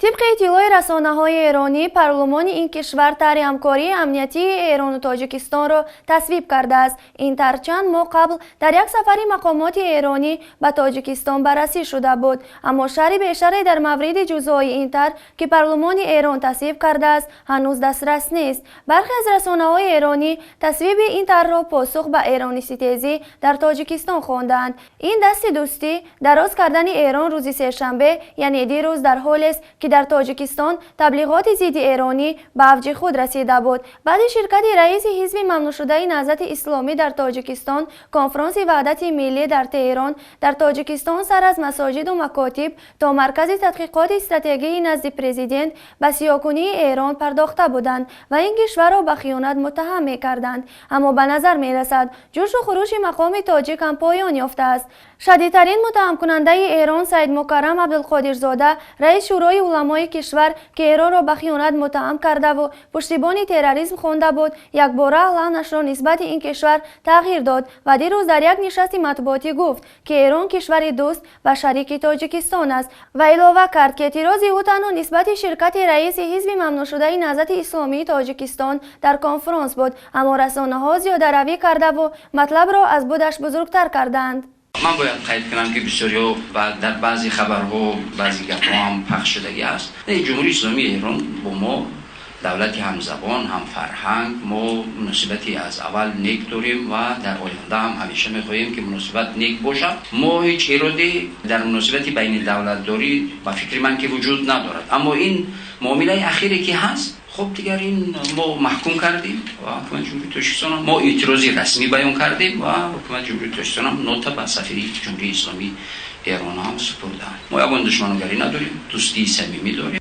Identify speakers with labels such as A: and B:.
A: طبق اطلاع رسانه‌های ایرانی، پارلمانی این کشور طرح ҳамкори амниятии эрону тоҷикистон را تصویب کرده است. این طرح چند ماه قبل در یک سفر مقامات ایرانی به تاجیکستان بررسی شده بود، اما شرح بیشتری در مورد جزئی این طرح که پارلمان ایران تصویب کرده است هنوز دسترس نیست. برخی از رسانه‌های ایرانی تصویب این طرح را پاسخ به ایرانی ستیزی در تاجیکستان خواندند. این دست دوستی دراز کردن ایران روز سه‌شنبه یعنی دیروز در حالی است که در تاجیکستان تبلیغات ضد ایرانی به اوج خود رسیده بود. بعد شرکت رئیس حزب ممنوع شده نهضت اسلامی در تاجیکستان کنفرانس وحدت ملی در تهران در تاجیکستان سر از مساجد و مکاتب تا مرکز تحقیقات استراتژی نزد پرزیدنت به سیاه‌کنی ایران پرداخته بودند و این کشور را به خیانت متهم می‌کردند. اما به نظر می‌رسد جوش و خروش مقام تاجیک هم پایان یافته است. شدیدترین متهم کننده ایران سید مکرم عبدالقادرزاده رئیس شورای علمای کشور که ایران را به خیانت متهم کرده و پشتیبان تروریسم خوانده بود، یک باره اعلامش را نسبت این کشور تغییر داد و دیروز در یک نشست مطبوعاتی گفت که ایران کشور دوست و شریک تاجیکستان است و علاوه کرد که اعتراض او تنها نسبت شرکت رئیس حزب ممنوع شده نهضت اسلامی تاجیکستان در کنفرانس بود، اما رسانه‌ها زیاده روی کرده و مطلب را از بودش بزرگتر کردند.
B: من باید قید کنم که بسیاری و در بعضی خبرها بعضی گپ‌ها هم پخش شدگی است. جمهوری اسلامی ایران با ما دولتی همزبان هم فرهنگ، ما مناسبتی از اول نیک داریم و در آینده هم همیشه می‌خواهیم که مناسبت نیک باشد. ما هیچ ایرادی در مناسبتی بین دولت داری و فکر من که وجود ندارد، اما این معامله اخیری که هست خب دیگر این ما محکوم کردیم و حکومت جمهوری تاجیکستان ما اعتراضی رسمی بیان کردیم و حکومت جمهوری تاجیکستان هم نوت به سفیر جمهوری اسلامی ایران هم سپردند. ما یگان دشمنگری نداریم، دوستی صمیمی داریم.